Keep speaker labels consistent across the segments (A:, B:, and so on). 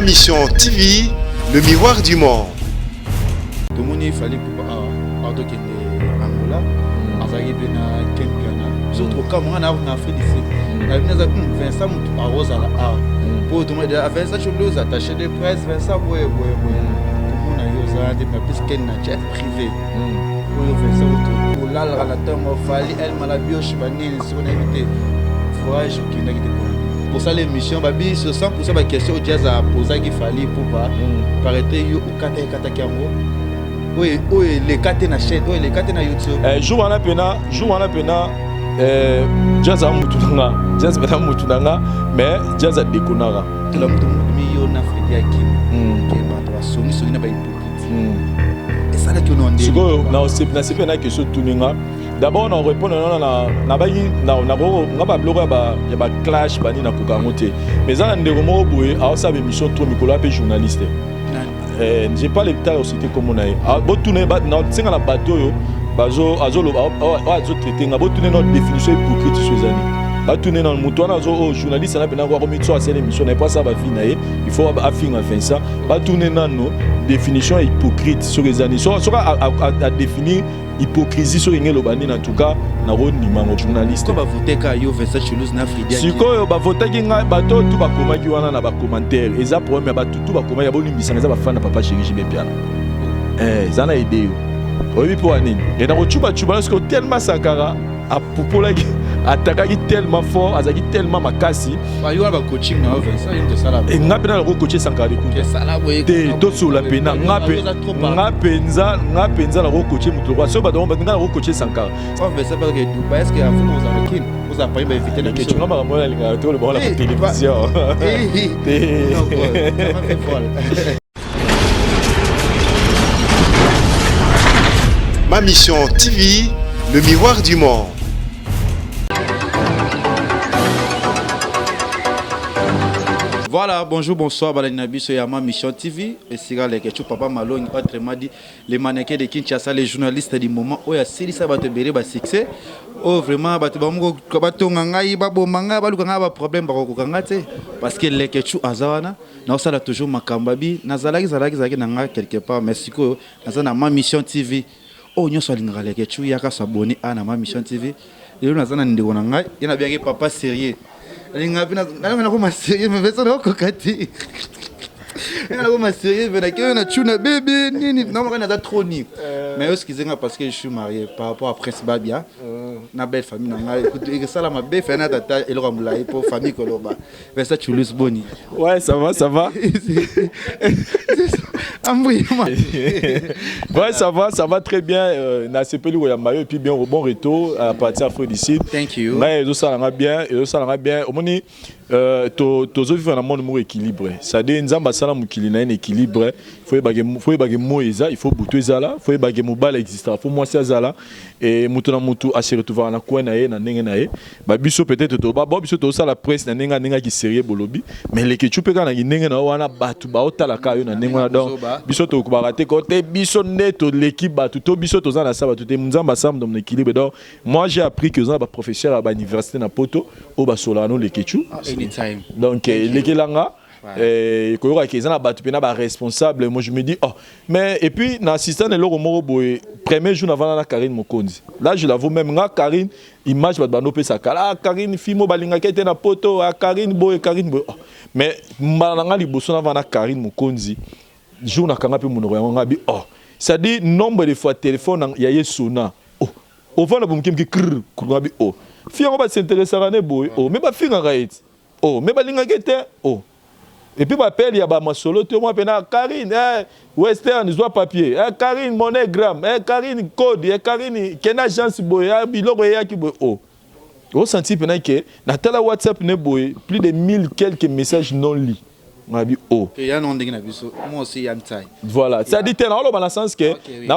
A: Ma mission TV, le miroir du monde.
B: Tout le monde il fallait pour Ardo qui est Angola, Azari Bena Kempiana. Surtout comme on a en Afrique ici. La venue de Vincent Arrose à la A. Pour tout le monde, Vincent Choulous attaché de presse, Vincent Tout le monde a eu ça, des papiers qui sont jet privé. Pour Vincent pour là le relateur Mofali, elle m'a la biochimanie, si on a invité. Voyage qui n'a été pour ça l'émission babi sur 100% de questions au jazz à poser qu'il fallait pour pas paraître yo au kata kiamo oui les kata na chaîne oui les kata na YouTube
C: jour wana pena jazz a mutunanga jazz beta mutunanga mais jazz a dekonara
B: la mutu mi yo na fredi aki ke ba to soni na ba hypocrite et ça là que on dit
C: siko na c'est pena que so tuninga. D'abord, on répond na clash bani na kukamote. Mais ça on ndeko boye a ça émission trop mikolo pe journaliste. J'ai pas le temps aussi comme on a. Bo tourner ba na tsinga na bateau yo bazo traiter nga bo tourner notre définition hypocrite sur les années. Ba tourner dans le moto na zo journaliste na pena voir comme ça l'émission n'est pas ça va finir. Il faut affiner enfin ça. Ba tourner dans nos définition hypocrite sur les années. Soit à définir hypocrisie sur les lobani en tout cas na ro nimango journaliste
B: ko ba voter ka yo Vincent Choulous na Fridi
C: siko ba voter ki nga bato tout ba komaki wana na ba commentaire eza problème ba tout ba komaki ya bolimbisa ngeza ba fana papa chéri jibe piano zana idée oyi po anini et na ko chuba parce que tellement sakara a popola attaqué tellement fort azaki tellement makasi
B: ba yo ba coaching na Vincent yo de sala
C: et nga pena ko coacher sankara
B: que sala boye
C: to sur la pena nga penza na ko coacher mutu kwa so ba donc nga ko coacher sankara
B: on veut ça parce que Dubaï est-ce que avant nous arrêter vous avez pas éviter la
C: question ngama ngama la to le bon la télévision
A: Ma mission TV, le miroir du monde.
B: Voilà, bonjour, bonsoir, Balaninabi, c'est Ma Mission TV. Et c'est là que Papa Malone, autrement dit, les mannequins de Kinshasa, les journalistes du moment, où il y a Sélissa Batebere, succès. Oh, vraiment, problème, parce que les Ketchou Azawana, nous sommes toujours Makambabi, Nazalaki, quelque part, mais c'est que nous avons Ma Mission TV. Oh, nous sommes les Ketchou, il y a s'abonner à Ma Mission TV. Et nous avons bien papa sérieux. Je suis sérieux, mais je suis coquette. Je suis sérieux, je suis bébé. Non, je suis trop ni. Mais excusez-moi parce que je suis marié par rapport à Prince Babia. Ma belle famille. Ça, ma belle famille, elle aura moulé pour famille Koloba. Mais ça, tu l'us boni.
C: Ouais, ça va. Ouais, ça va très bien. Na sepeli ou ya mayo et puis bien au bon retour à partir de d'ici.
B: Thank you.
C: Mais ça va bien, Omoni to vivre dans un monde équilibré. Ça dit nzamba sala mukili na un équilibre. Faut y moïsa, il faut bouter zala, faut y baguer mobile exista, faut moi ça zala et mutu na mutu a se retrouver na coin na ye na ndenge na ye. Ba biso peut-être to ba biso to ça la presse na ndenge ki sérieux bolobi, mais les ketchup ka na ndenge na wana batu ba otala ka yo na ndenge na donc biso to ko ba rater côté biso neto l'équipe batu to biso to za na sa batu te nzamba sam dans l'équilibre. Donc moi j'ai appris que ça ba professeur à l'université na Poto au ba solano les ketchup.
B: Anytime.
C: Donc les kelanga et koyoka kezana batu pena ba responsable, moi je me dis oh mais et puis na assistant de loro moro boy premier jour avant na Karine Mokonzi là je l'avoue même nga Karine image ba bano pe sakala Karine fimo balinga kete na Poto Karine boy oh. Mais malanga liboso na vana Karine Mokonzi jour na kanga pe monoro nga bi oh ça dit nombre de fois téléphone ya yesona oh au vana bomkim ki krr nga bi oh fiango ba s'intéresser à ne boy oh mais ba finga right oh mais balinga kete oh. Et puis, il y a ma solo, tout le monde Karine, Western, ils ont papier, Karine, MoneyGram, Karine, Code, Karine, quelle agence, Biloko, oh. Vous sentez que dans la WhatsApp, plus de 1000 quelques messages non lits. Oh.
B: Moi aussi, il y a une taille.
C: Voilà, ça dit, dans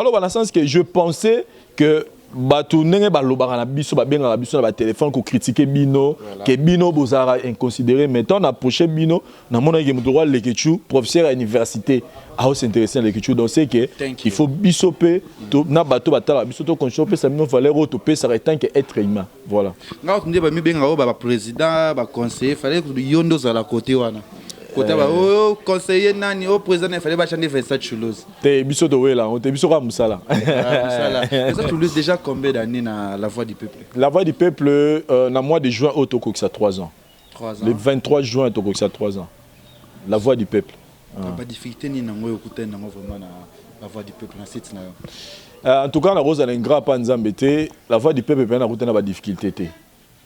C: le sens que je pensais que batu nenge balobaka na biso babenga na biso na ba téléphone ko critiquer bino que bino bozara inconsidéré mais on approché bino na mona ke mudroit le kechu professeur à université a s'intéresser à le kechu donc c'est que il faut bisoper na bato batala biso to conscience ça mino fallait retoper ça tant que être humain voilà
B: nga on dit ba mi benga ba président ba conseiller fallait que yondo za la côté wana Côté au conseiller nani au président il fallait pas changer Vincent Toulouse.
C: T'es biso de là, on t'es biso comme ça là.
B: Vincent Toulouse déjà combien d'années dans la voix du peuple?
C: La voix du peuple dans mois de juin au Toko ça 3 ans.
B: 3 ans.
C: Le 23 juin Toko ça 3 ans. La voix du peuple.
B: Pas difficulté ni nango écouter nango vraiment la voix du peuple na site na yo.
C: En tout cas, la rose a un grand pas nzambete. La voix du peuple n'a pas de difficulté.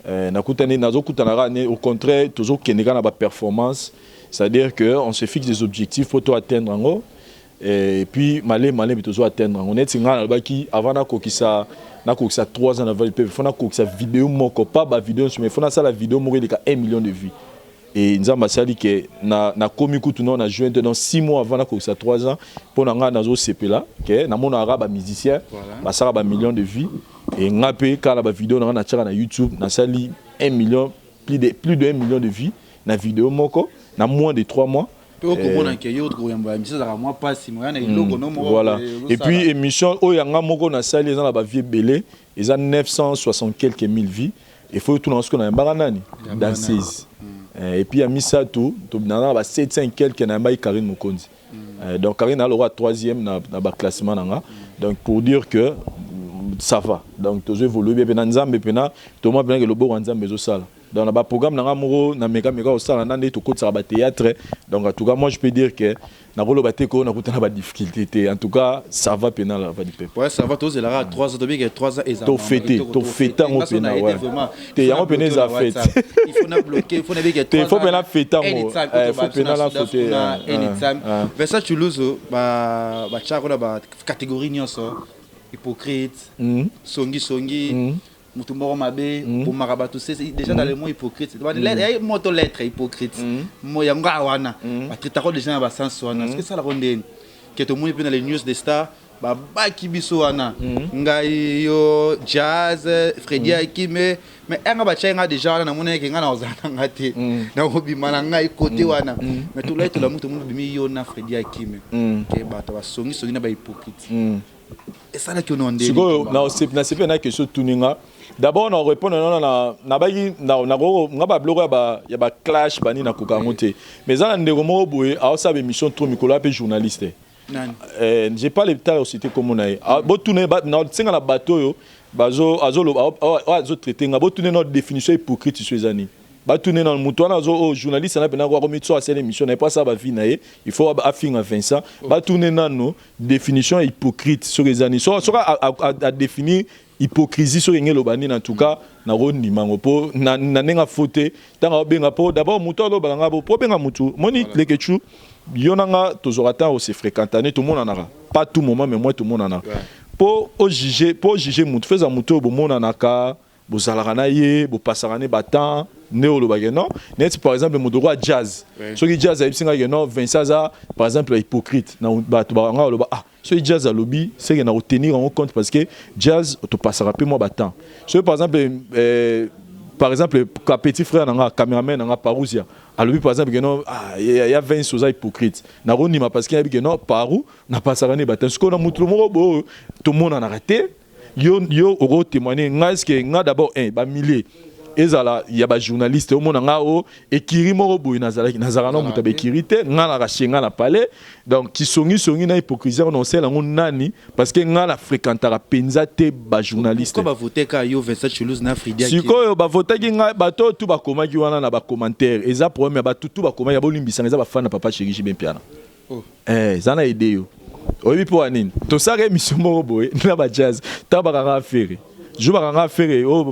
C: Au contraire, toujours qu'il y a une performance, c'est-à-dire qu'on se fixe des objectifs pour atteindre en haut. Et puis, malé, toujours atteindre. On est avant ça 3 ans la voix du peuple. Il faut que ça vidéo, pas la vidéo, mais il faut que la vidéo de 1 million de vues. Et nous avons dit que na commis on a joué dans 6 mois avant que ça 3 ans pour nous avoir dans CP là que na mon arabe musicien ba ça ba millions de vues et on a payé quand la vidéo na na YouTube na sali 1 million plus de 1 million de vues na vidéo moko na moins de 3 mois. Voilà. Et puis émission o yanga moko na sali dans la vie belé ils ont 960 quelques mille vues il faut tout dans ce qu'on a baranani dans 16. Et puis, il y a mis ça tout, il y a 700 quelques qui ont Karine Mokonzi. Donc, Karine a le 3e dans le classement. Donc, pour dire que ça va. Donc, tu as évolué, tu as évolué, tu as évolué. Dans le programme, tu as évolué, théâtre. Donc, en tout cas, moi, je peux dire que on a des difficultés. En tout cas, ça va pénal la du peuple.
B: Ouais, ça va tous. Il y a 3 ans, 3 ans et ça.
C: Tu fêté, tu fêté en pénal. Tu es en pénal à fête.
B: Il faut bloquer, il faut naviguer.
C: Il faut pénal fêter. Il faut pénal à fêter.
B: Vincent Toulouse, catégorie hypocrite, songi. Mutumoro mabe, pour marabatu, c'est déjà dans le mot hypocrite. Il y a une lettre hypocrite. Moi, il y a un gars wana. Traitaro déjà dans sens wana. Est-ce que ça la ronde? Que tout le monde est dans les news des stars. Ba kibiso wana. Ngai yo jazz, Freddy Akime. Mais un gars chenga déjà na mona ke ngana ozana ngate. Na hobi malanga côté wana. Mais tout là tout le monde bimi yo na Freddy Akime. Que ba ta songi na ba hypocrite. Et ça là que on dit.
C: Na c'est pas na question tuninga. D'abord, on répond il y a clash bani na kukangote. Mais ça ndeko mo boye a ça émission trop Nicolas pe journaliste. J'ai pas le temps de citer comme on a. Bo tourner na singa na bateau yo bazo azo traiter nga bo tourner notre définition hypocrite sur les années. Ba tourner dans le mouton na zo journaliste na pena ko remettre à cette émission n'est pas ça ba vie na il faut affinga Vincent ba tourner dans nos définition hypocrite sur les années. So à définir hypocrisie sur ngelo bani en tout cas na roni mango po na nenga faute tanga benga po d'abord muto lo balanga po benga mutu moni lekechu yonanga tozorata aussi fréquentané tout le monde en a pas tout moment mais moi tout le monde en a pour juger mutu feza mutu bo mona naka bo salarana ye bo pasarane batan néo lo bageno net par exemple mo droit jazz so ki jazz a singa geno Vincent par exemple hypocrite na ba to ba nga lo ba so jazz à lobby c'est qu'il y a à tenir en compte parce que jazz tu passera plus moi battant so par exemple quand petit frère nanga caméraman nanga parousia à lobby par exemple il y a 20 choses hypocrites na ronima parce qu'il y a non parou na passera ne battant ce qu'on a montré tout le monde en a raté yo oro témoigner ngas que nga d'abord ba millier ezala il y a des journalistes au monde ngao ekiri moko boy nazala no mutabe kirite ngala rashenga na palais donc qui songi na hypocrisie on sait la nani parce que ngala fréquentera penza te ba journaliste
B: ko ba voter ka yo Vincent Toulouse na Frida
C: ki siko ba voter ki nga ba to tout ba komaki wana na ba commentaire eza problème ba tout ba komaki ya bolimbisa eza ba fan na papa chéri ben piana zana idée yo oyebi po anini to saka émission moko boy na ba jazz ta ba ka faire je vais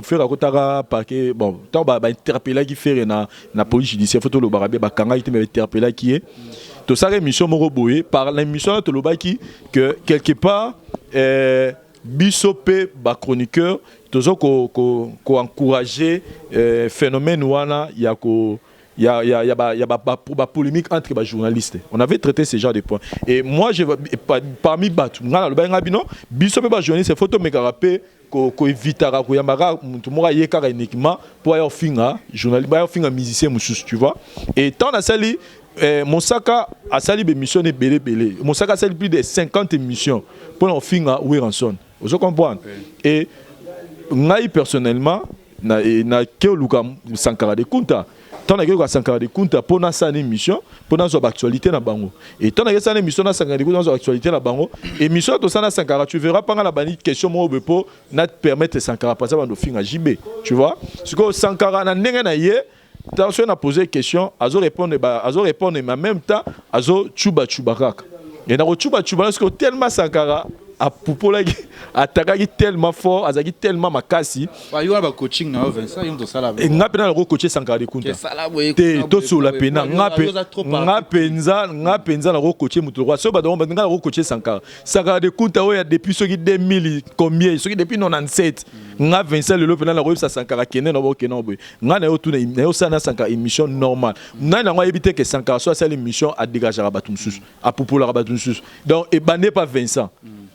C: faire à côté parquet bon tant ba interpeller qui faire na police judiciaire photo le barabé ba kanga été interpeller qui est to ça émission mo boye par l'émission to le baki que quelque part bisopé ba chroniqueur toujours ko encourager phénomène wana ya ko il y a polémique entre les journalistes. On avait traité ce genre de points. Et moi, parmi Batu, les journalistes, c'est photo mégarapé, ko évitera, ko yamara, tout le monde a uniquement pour aller finir journaliste, pour aller finir musicien, tu vois. Et tant à sali, mon sac a sali des missions belé. Mon sac a sali plus de 50 émissions pour aller finir Weranson. Vous comprenez? Et moi personnellement, na ke luka Sankara de Kunta. Tant que Sankara de Kunta pour na sa émission, pour na actualité na bango. Et tant que sa émission na Sankara de Kunta na actualité na bango, émission to sana Sankara, tu verras pas la bani question mo bepo na te permettre Sankara passer dans fin à JB. Tu vois? Ce que Sankara na nenga na ye, attention na poser question, azo répondre mais en même temps azo chuba kaka. Et na chuba parce que tellement Sankara a poupola atakaki tellement fort, azaki tellement makasi.
B: Ba yo ba coaching na Vincent, yo to sala.
C: Et nga pena le coacher Sankara de Kunta. Te to sur la pena, nga penza na coacher mutu roi. So ba do nga coacher Sankara. Sankara de Kunta oya depuis soki 2000 combien, soki depuis 97. Nga Vincent le pena la roi sa Sankara kene no boke no boy. Nga na yo tuna na yo sana Sankara émission normale. Na nga éviter que Sankara soit cette émission à dégager rabatou mususu, a poupola rabatou mususu. Donc et bané pas Vincent.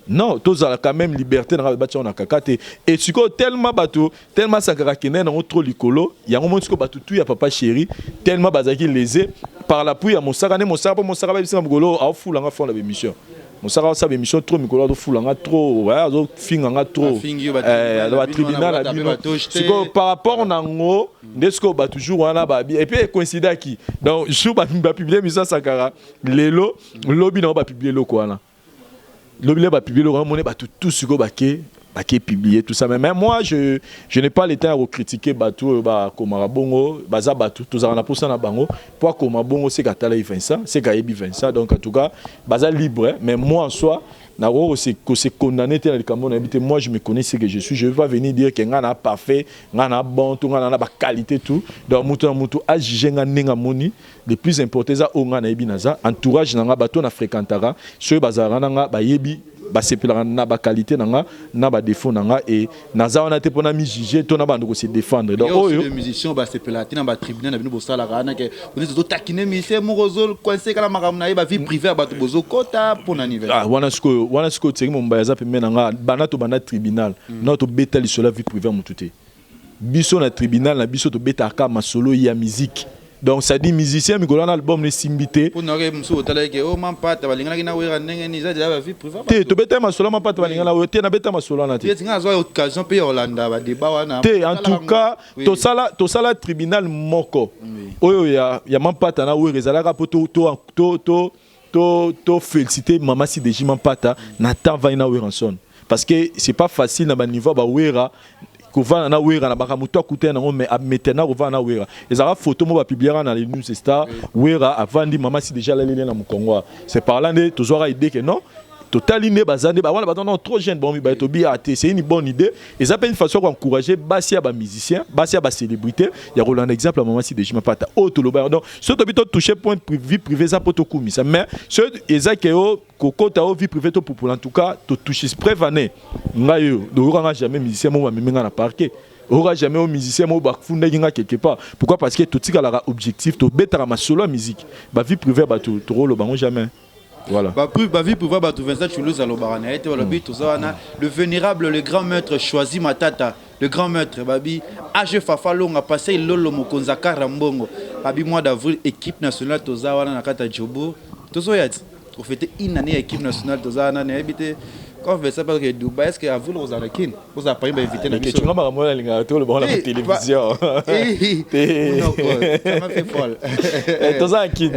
C: Non, tous ont quand même liberté dans la bâtiment na kakate et tu connais tellement Sankara kene na trop likolo, il y a un moment où batu tout ya papa chéri tellement bazaki lésé par l'appui à Monsara ba bisanga ngolo a fulanga fond la émission. Monsara sa émission trop mikolo do fulanga trop, ouais, do finganga trop. Le tribunal a dit non. Par rapport na ngo, ndesco ba toujours wana ba et puis coïncide qui. Donc jour ba publier émission Sankara, lelo lobby na ba publier lo quoi là. L'objet va publier le roman, tout ce que qui est publié, tout ça. Mais moi, je n'ai pas le temps à recritiquer Batou, Komarabongo, Baza Batou, tout ça, on a pour ça na bango. Pour Komarabongo, c'est Katala Vincent, c'est Gaïbi Vincent. Donc, en tout cas, Baza libre. Mais moi, en soi, c'est condamné tel le Cameroun. Moi, je me connais ce que je suis. Je ne vais pas venir dire que n'a pas fait, n'a bon, tout, n'a pas qualité, tout. Donc, Moutou, à juger n'a moni. Le plus important, c'est qu'on a ebinaza. Entourage n'a bateau n'a fréquentara. Ce bazar n'a ba yebi. Basepela na ba qualité na ba défaut nanga et naza on a été pour na mi juger to na ba ndoko se défendre donc oh
B: les musiciens basepela tina ba tribunal na bino bosala kana ke vous êtes takine musicien morozol coincé kala makam na ba vie privée ba to bozo kota pour na niveau
C: ah wana sko tseki mo mbaza pe menanga bana to bana tribunal na to betali sur la vie privée mututé biso na tribunal na biso to betaka masolo ya musique. Donc ça dit musicien mais qu'on a album les simbité
B: pour n'aurait monsieur talé que oh man pata balinga na wera ndenge ni za déjà vie privée
C: te to beta masolo man pata balinga na te na beta masolo na te
B: te tinga zo occasion pe Hollanda ba débat wana
C: te en tout cas to sala tribunal moko oyo ya man pata na wera ezalaka po to féliciter maman si de man pata na temps va na wera son parce que c'est pas facile na ba niveau ba wera Kouvana na wera na baka muto akuté na mais maintenant Kouvana na wera ezara photo mo ba publier na les news star wera avandi mama si déjà la lélé na Mukongo c'est parlant de toujours idée que non total ine bazande ba wana ba trop jeune bon ba to bi até c'est une bonne idée et ça peut une façon d'encourager basia ba musicien basia ba célébrité il y a un exemple à maman si déjà pas auto lo donc ce to bi to toucher point vie privée ça pour to koumi ça mais ce ezakeo koko ta vie privée to pour en tout cas to toucher prévané ngayo do ranga jamais musicien mo ba memenga na parquet aura jamais au musicien mo ba funda ginga quelque part pourquoi parce que tout tika la objectif to betara ma solo musique ba vie privée ba to lo bango jamais. Voilà.
B: Bah vie pour voir bah tout Vincent Toulouse à l'Obarana était voilà but tout ça le vénérable le grand maître choisi matata le grand maître babi AG Fafalo a passé lolo mokonza karambongo babi mois d'avril équipe nationale tozawana na kata Jobo tozo yati on fêtait une année équipe nationale tozawana na habité quand on fait ça parce que Dubaï est-ce que avril aux Arakin vous a pas invité na
C: tu vas moi la linga to le bon la télévision
B: non ça m'a fait folle
C: tozakin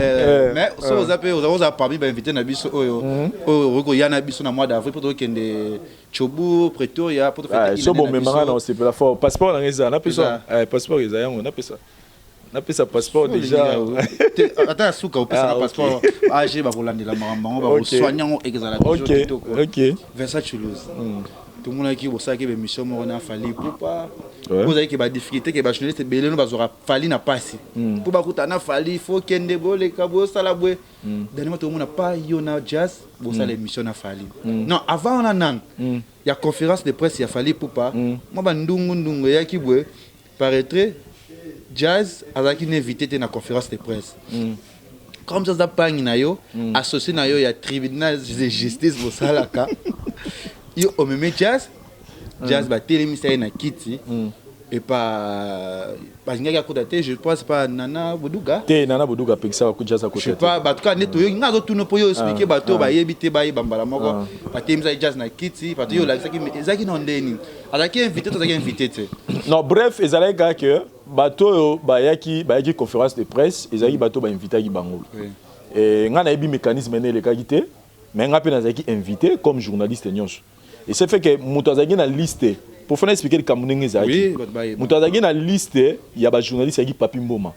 B: mais ça vous a pas invité na biso oyo oyo yana biso na mois d'avril pour to kende Chobu Pretoria pour faire
C: so bon mais non c'est pas fort passeport na ngeza na pesa passeport eza yango na pesa na pesa passeport déjà
B: attends souka au pesa passeport AG ba kolandela makambo ba soignant exala toujours
C: OK
B: Vincent Toulouse tout le monde qui bossa qui émission mo na fali pour pas vous avez qui ba difficulté que ba journaliste belé no bazora fali na passe pour ba kutana fali faut kende bole kabo sala bwe dernièrement tout le monde pas yona jazz bossa l'émission na fali non avant on a nan il y a conférence de presse il y a fali pour pas moi ba ndungu ya ki bwe paraîtrait Jazz avec une invité dans la conférence de presse. Comme ça pas nayo associé nayo il y a tribunal de justice pour ça là ka. Yo au même Jazz ba télémissaire na kiti et pas ngaki akotate je pense pas Nana Boudouga
C: te Nana Boudouga pekisa ko jazz akotate
B: je sais pas en tout cas neto yo ngazo tuno po yo expliquer bato ba yebite ba yebambala moko batemisa jazz na kiti bato yo la ezaki na ndeni azaki invité to azaki invité te
C: non bref ezalaki kaka que bato yo bayaki conférence de presse ezalaki bato ba invitaki bango et nga na yebi mécanisme ne lekaki te mais nga pe nazalaki invité comme journaliste nyonso et c'est fait que moto azalaki na liste pour faire expliquer le Camerounais ezalaki moto azalaki na liste ya ba journaliste yaki Papi Mboma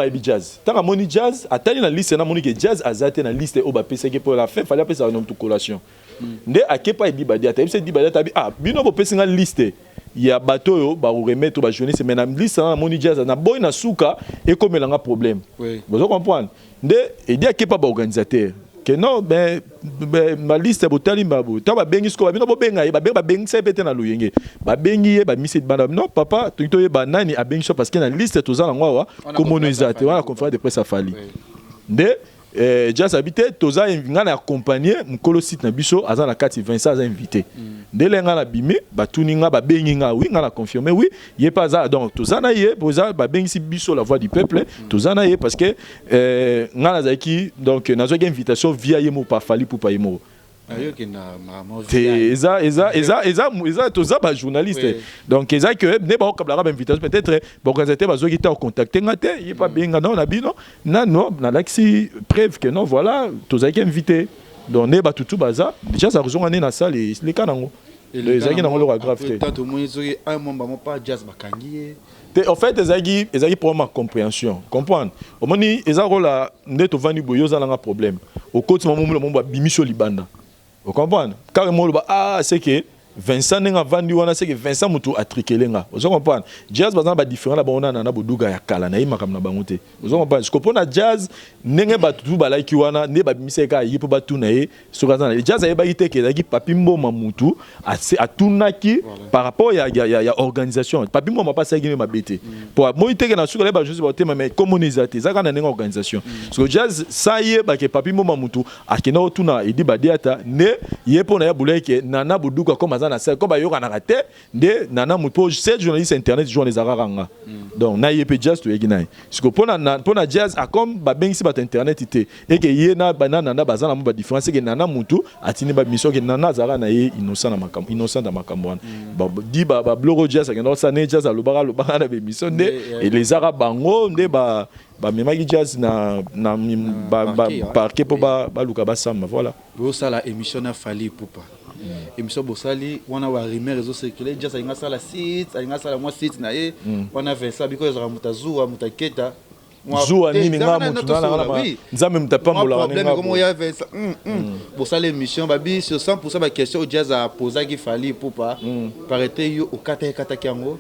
C: yebi jazz tant amoni jazz atali na liste na moni que jazz azate na liste o ba pesa ke pour la fin fallait apesa nom to collation nde akepa yebi badia tabi se di badia tabi bino bo pesa nga liste ya bato yo ba remettre ba journaliste mais na liste na moni jazz na boy na suka et comme elanga problème vous comprendre nde et di akepa ba organisateur que non ben ma liste botali mbabu ta ba bengi sko ba bino bo benga ba bengi sa pete na luyenge ba bengi ba misi bana non papa to ye ba nani a bengi parce que na liste toza na ngwa comme ezate wana conférence de presse afali nde jazz habité toza ngana accompagner mkolo site na biso aza na kati Vincent aza invité nde lenga na bimi ba tuninga ba bengi nga oui ngana confirmer oui yé pas ça donc toza na yé boza ba bengi si biso la voix du peuple toza na yé parce que ngana zaki donc nazo invitation via yemo pa fali pour pa yemo eza toza ba journaliste donc eza que ne ba okabla ba invitation peut-être ba organisateur ba zoki ta contacter ngate yé pas benga non na bino non na laxi preuve que non voilà toza ki invité donc ne ba tutu baza déjà ça rejoint na salle les kanango les agi na ngolo grave te
B: tant moi zoki un moment ba pas jazz bakangi
C: en fait ezaki pour ma compréhension comprendre au moni ezako la ndeto vani boyoza na problème au côté mamu ba bimisho libanda vous comprenez carrément c'est que Vincent nenga vandi wana c'est que Vincent mutu atrikelenga vous comprenez jazz bazana ba différent la bona na Boudouga ya kala na yima kamna bangote vous comprenez ce qu'on a jazz nenge batu ba like wana ne ba bimiseka yipo batu na ye so kazana jazz ayeba ite ke zaki Papi Mboma mutu atunaki par rapport ya organisation Papi Mboma pas ça qui ma bête pour moi ite ke na suka ba juste ba tema mais communisate zaka na nenga organisation so jazz ça y est ba ke Papi Mboma mutu akena otuna edi ba diata ne yepo na ya buleke Nana Boudouga comme na ça comme ayoka na raté de Nana mutu 7 journalistes internet journal les araranga donc na yepe jazz to yegina parce que pour na jazz a comme ba bengisi ba internet ité et que yena banana na bazana ba différence que Nana mutu atini ba mission que Nana zara na ye innocent na makambo innocent da makambo ba di ba blogo jazz que non ça ne jazz lobara na be mission de et les arabes bango de ba memaki jazz na parquet pour ba luka ba sama voilà
B: ça la émission na fali poupa émission bosali wana wa rumeur réseaux circuler jazz inga sala site inga sala moi site na ye wana versa because ramutazuwa mutaketa
C: zuwa nini nga mutu na nzambe mutapambola
B: problème comme ya versa bosali émission babi sur 100% ba question jazz a poser qui fali poupa paraître yo au kata kiango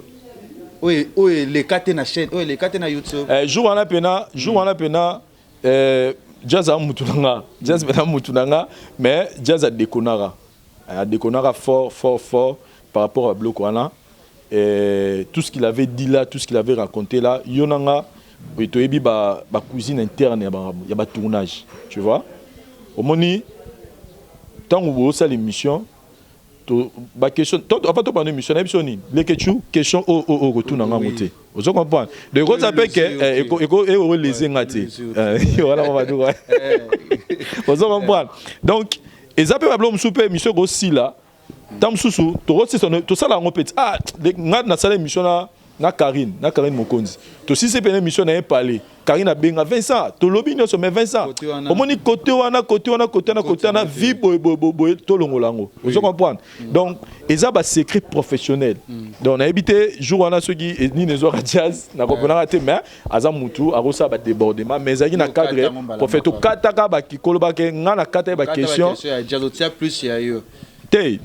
B: oui les kate na chaîne les kate na YouTube
C: jour wana pena jazz a mutu nanga mais jazz a déconara fort par rapport à Bloc Wana. Tout ce qu'il avait dit là, tout ce qu'il avait raconté là, Yonanga, il y a une cuisine interne, il y a un tournage. Tu vois? Au moment tant que vous avez l'émission, la question, les questions au retour dans la montée. Vous comprenez? De gros appels que les engagés. Voilà, on va dire. Vous comprenez? Donc, et ça peut appeler un super émission aussi là. Tam susu, to ça la ngopet. Ngad na sala émission na Karine Mokonzi. To si c'est une émission na parler. Karine a benga Vincent, to lobby no so mais Vincent. Au moni côté wana vie to longolango. Vous comprenez? Donc, et ça ba secret professionnel. Donc on a évité jour wana ceux qui ni les oreilles jazz na comprendre te mais aza mutu arosa ba débordement mais ça qui na cadre pour faire to kataka ba kikolo ba ke ngana kata ba question.
B: Jazz otia plus ya yo.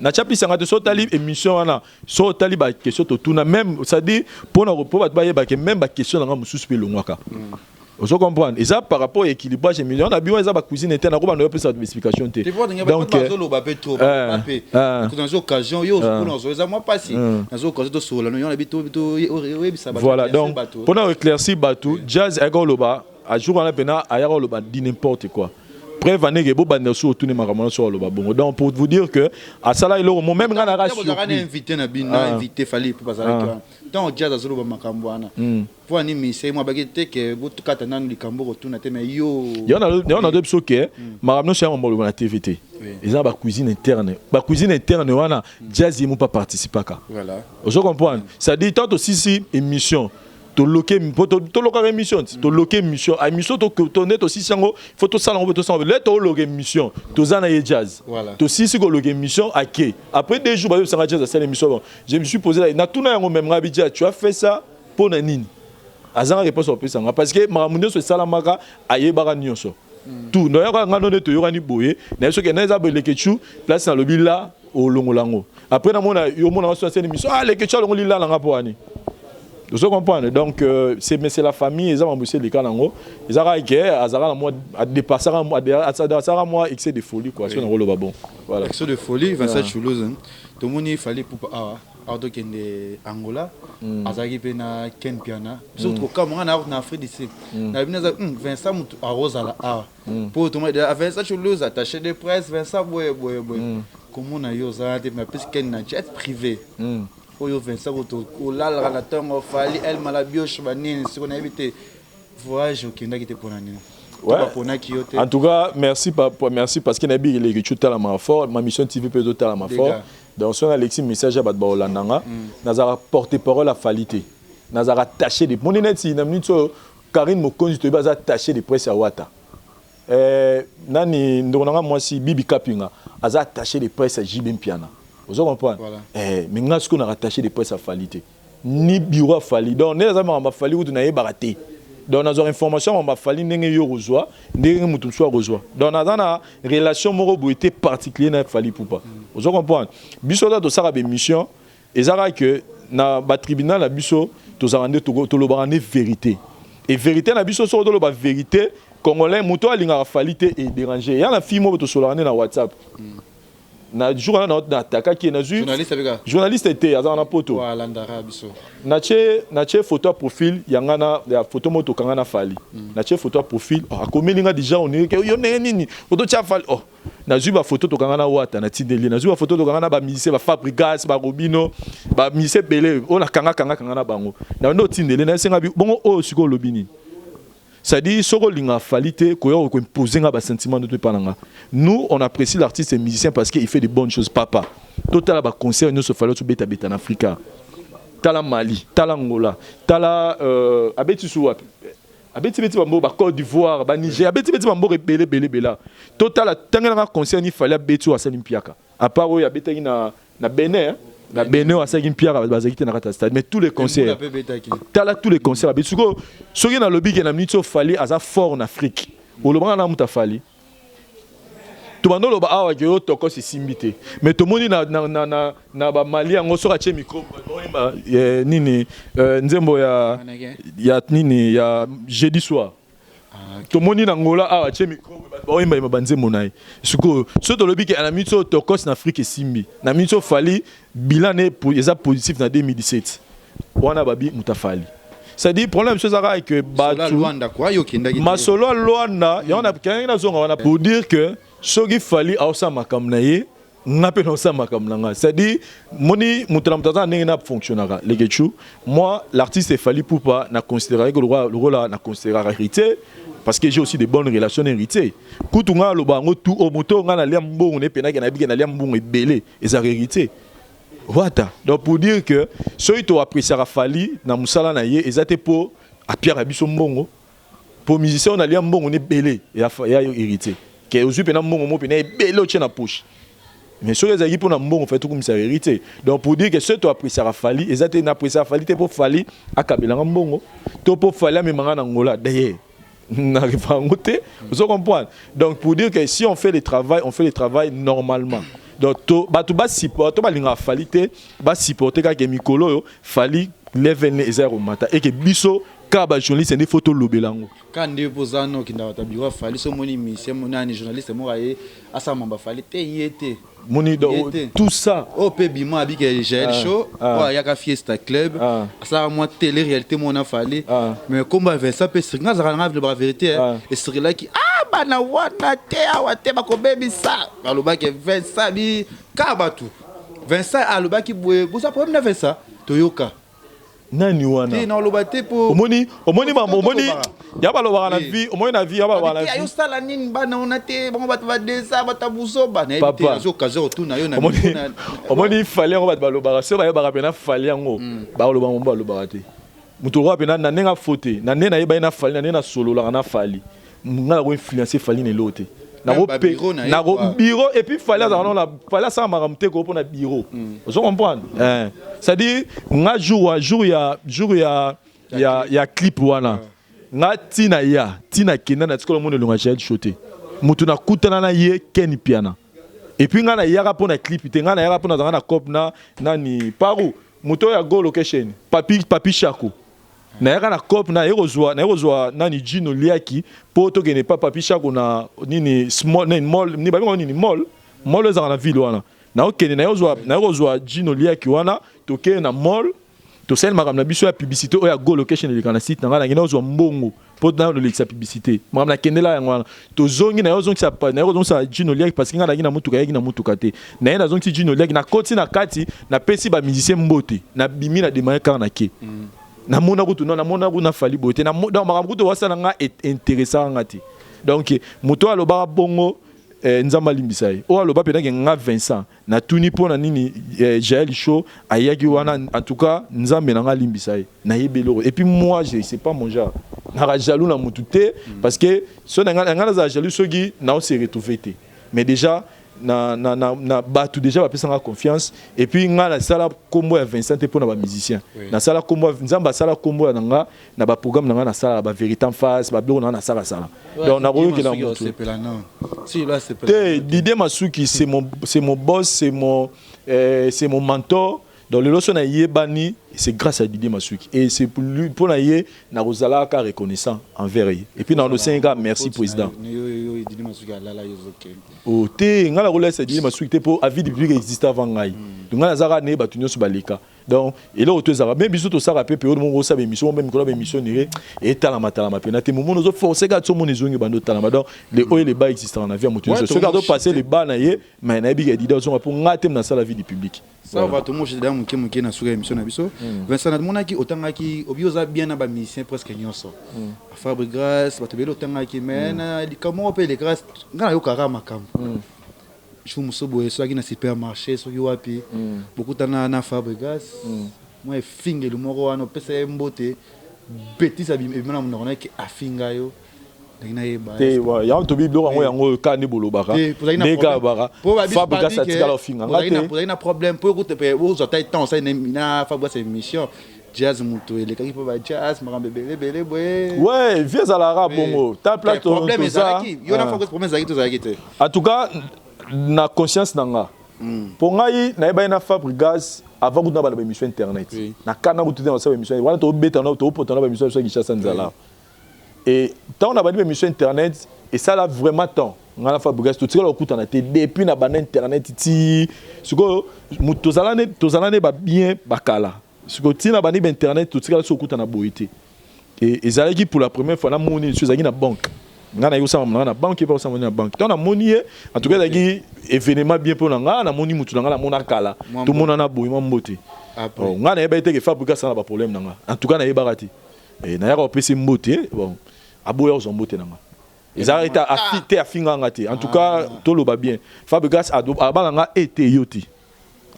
C: Na chapi sanga de sotali émission wana sotali ba question to tuna même ça dit pour na repos ba ke même ba question nga mususu pe longwaka. Vous comprenez? Et ça par rapport à l'équilibrage million on a besoin ça ba cuisine interne ko ba no pesa explication te.
B: Donc dans occasion yo pour ça moi pas si dans occasion to solo on a bito
C: voilà donc pour na éclaircir batou jazz ego loba a jour on a pena a yaro loba dit n'importe quoi. preuve année que bobanda so tourner makamana sur le babongo. Donc pour vous dire que à ça là il au même ngana ra
B: surpris. Invité na bina invité fallait pour passer donc jazz azolo ba makambo ana. Pour animer c'est moi bagete que botu katana likambo retourna te mais yo.
C: Il y en a deux choses que makamana sur mon na TVT. Ils ont ba cuisine interne. Ba cuisine interne wana jazz il pas participer ka. Voilà. Vous comprenez? Ça dit tant aussi si émission to loquer émission to loquer émission a émission to net aussi sango faut to salon to sango let to loquer émission to zana jazz to si ko loquer émission OK après 2 jours ba sanga jazz à cette émission je me suis posé là na tout na yango même rabidja tu as fait ça pour nani azanga réponse au plus sanga parce que maramundo so salamaka ayebaka nyonso tout no yaka ngano ne to yorani boye na so ke na za beleke chu place na lobi là au longolango après na mona yo mona so cette émission ah le ke chu longo là nga po ani. Vous comprenez? Donc, c'est la famille, ils ont embauché les canaux. Ils ont dépassé moi excès de folie. Quoi. C'est un rôle bon. Voilà.
B: Excès de folie, Vincent Choulouz. Tout le monde il fallait pour Angola, Azagi Pena, Ken Piana. Surtout comme on a en Afrique d'ici. Vincent arrose à la A. Pour tout le monde, Vincent Choulouz, attaché de presse, Vincent Boye. Comment on a eu ça? Mais plus Ken n'a jet privé. Oyo Vincent au la la tongo fali elle malabioche banine si on a évité voyage au Kenya qui était pour l'année.
C: Ouais. En tout cas, merci parce qu'il y a bien les que la ma fort ma mission TV peut doter la ma fort. Donc son Alexis message à Badba Holandanga, nazara porter parole à qualité. Nazara taché des mon net si na minute Karine Mokonzi to baza taché des presse à Wata. Nani ndonanga moi si Bibi Kapinga aza taché des presse à Jibim Piana. Vous comprenez? Mais nous avons rattaché des presse à qualité. Ni bureau à Fali. Donc, nous avons fallu ou nous avons baraté. Donc, nous avons information, on a fallu nous avons reçu, nous avons reçu. Donc, nous avons une relation morale particulière avec Fali Poupa. Vous comprenez? Biso da to sara be mission, et ça que na ba tribunal la biso to zarande to lo barane vérité. Et vérité na biso so to lo ba vérité, congolais muto alinga qualité et déranger. Il y a la fille mo to solane na WhatsApp. Na jour na ataka qui na journaliste était azana poto
B: voilà ndara biso
C: na che photo profil yangana ya photo moto kangana fali na che photo profil akomelinga déjà on est yo nini photo cha fali oh na zuba photo to kangana wata na tindeli na zuba photo to kangana ba musicien ba Fabrigas ba Robino ba musicien belé on a kangana bango na ndo tindeli na senga bongo o siko lobini. Ça dit, soko linga qualité, ko imposer nga ba sentiment de tout pananga. Nous, on apprécie l'artiste et musicien parce qu'il fait de bonnes choses, papa. Total ba concert nous se fallait tout beta en Afrique. Tala Mali, tala Angola, tala abeti suwa. Abeti bambo ba Côte d'Ivoire, ba Niger, abeti bambo belé. Total tangana concert ni fallait betu à Salimpiaka. À part où abeti na Bénin. La Bénin a sagin Pierre à Bazakite na rata stade mais tous les concerts tala tous les concerts besuko soki na lobby ke na minute fali aza fort en Afrique o lobanga na muta fali to bando loba awa ke o toko se simbité mais to moni na ba Mali ngo soka che micro nini nzembo ya nini ya jeudi soir to moni na Angola awa che micro ba banze monai suko so to lobby ke na minute toko en Afrique simbi na minute fali bilan pour les positif en 2017 wana babi mutafali c'est dit problème chose est que batu masolo Luanda y on a quelqu'un zonga wana pour dire que soki fali ausa makamnaye ngape no sa makamnanga c'est dit moni mutramtaza n'engena fonctionnera les gechu moi l'artiste Fally Poupa na considérer que le rôle na considérer hérité parce que j'ai aussi des bonnes relations héritées kutunga lo bango tout au moto nga na liambongo ne pena ke na bige na liambongo ebele eza hérité. Voilà. Donc pour dire que ceux qui ont apprécié Fally na musala na ye ezate pour à Pierre Abisso Mbongo pour musicien on a lié Mbongo ne belé et a hérité que aujourd'hui pena Mbongo mo pena belé au tien na poche mais ceux qui pour na Mbongo fait tout comme ça hérité. Donc pour dire que ceux qui ont apprécié Fally ezate na apprécié Fally te pour Fally akabela Mbongo to pour Fally memanga na Angola d'ailleurs n'arrive pas à goûter vous comprenez. Donc pour dire que si on fait le travail normalement. Donc, tout bas supporter, tout bas Fally bas supporter quand Mikolo Fally lève les zéro matin et que biso kaba journaliste des photos lobelango.
B: Quand des posano qui n'a pas bureau Fally so moni mission moni journaliste mo aye asa mamba Fally te yete.
C: Moni tout ça.
B: Oh pebima abi que GL show, oh yaka fiesta club. Ça moi télé réalité mon a Fally. Mais comme va ça peut se nga za la vérité et c'est là qui bana wana te awa te bakobebisa balobaki Vincent bi kabatu Vincent alobaki boye boza problème na Vincent toyoka
C: nani wana
B: ti na olobate po
C: omoni mambo omoni ya balobaka na vie omoni na vie ya balobaka na vie
B: ayo sala nini bana ona te bango bato badesa batabuso bana
C: Papa.
B: azo kazo tuna yo na
C: omoni fali yango bato balobaka so bayebaka pena fali yango baloba mambo balobaka te moto okoka pena na ndenge afote na ndenge nayebai na fali na ndenge nasololaka na fali nga nako influence fali na elo te bureau et puis fallait fallait ça m'a ramené pour na bureau vous comprenez c'est-à-dire nga jour ya clip wana nga tina kena na tiko monde longa chel choté mutu na kutana na ye ken piana et puis nga na yaka pour na clip te nga na yaka pour na cop na ni paru muto ya go location papi chako na yaka na cop na erozwa nani Gino liaki po to gene pa papi chako na nini small nini mall ni ba nini mall za na ville wana na okene na erozwa Gino liaki wana to ke na mall to sel magam na biso ya publicité o ya go location le kana site na ngina ozwa mbongo po na le sa publicité magam na kendela ya ngwana to zongi na yozongi sa pa na yozongi sa Gino liaki parce que ngana ngina mutuka yaki na mutuka te na yena zongi Gino liaki na koti na kati na pesi ba musicien mbote na bimi na demaye kana ke na mona kutu na mona kuna fali bote na makambo kutu wasala nga intéressant ngati donc moto aloba bongo nzamba limbisai o aloba pena ke nga Vincent na tuni pona nini Jaël Show ayaki wana en tout cas nzambe na nga limbisai na yebelo et puis moi je c'est pas mon genre na jaloux na mutu te parce que so na nga za jaloux sogi na on se retrouver te mais déjà na batu déjà ba pesanga confiance et puis nga la sala kombo ya Vincent te pona ba musicien na sala kombo nzamba sala kombo ya nga na ba programme na nga na sala ba vérité en face ba bureau na sala donc na boyo ke na mutu
B: si là c'est
C: te Didier Masuki c'est mon boss c'est mon mentor dans le loso na yebani c'est grâce à Didier Masuki et c'est pour lui pour na ye na rozala ka reconnaissant envers lui et puis dans le 5 gars merci président
B: Didier Masuki ala yozoke
C: o te ngala relais Didier Masuki te pour avis du public existe avant ngai donc ngala zara ne batunyo so baleka donc et là auto zara même biso to sara pe période mon rosa émission même ko émission nire et talama pe te momo no forcer ga to mon ezongi bando talama donc les hauts et les bas existent en avion moto ce gardo passer les bas na ye mais na biga Didier so pour ngatem na sala vie du public
B: ça va tout moi je dans muke na suka émission na biso Vincent monaki otangaki obioza bien na ba musicien presque nyonso Fabre Grâce batobelo otangaki mais na comment pe les grâce ngana yo kara makam je me souviens so na supermarché so yo wapi beaucoup na Fabre Grâce moi finge le moro wana pesa mbote bêtise abimena mona ki afinga yo
C: te wa ya to biblo yango kani bolobaka mega bara Fabre Grâce atika la finga ngate
B: pour na problème pour écouter pour zo tay temps ça na Fabre Grâce émission jazz muto ele kaki po ba jazz makambe belé
C: ouais vieux à l'arabe bongo ta plateau
B: problème ezalaki yo na Fabre Grâce problème ezalaki te
C: en tout cas na conscience nanga pour ngai na yeba na Fabre Grâce avant que na ba émission internet na kana ku tuté na sa émission wana to beta na to poto na ba émission so Kinshasa nzala et tant on a ba émission internet et ça là vraiment tant ngala Fabre Grâce tout ça la kuta na te depuis na ba internet ti siko to zalane ba bien bakala siko ti na ba ni internet tout ça la so kuta na boité et ezalaki pour la première fois na moni sur zaki na banque ngana yo sama na banque pas sama na banque tant na moni en tout cas zaki événement bien pour nga na moni mutu nga na mona kala tout monde na boyima mbote après ngana yeba été que Fabre Grâce na ba problème nga en tout cas na yeba rati et na yaka opesi mbote bon aboya ozo mbote nga ezarita afité afinga ngati en tout cas to loba bien Fabre Grâce abala nga été yoti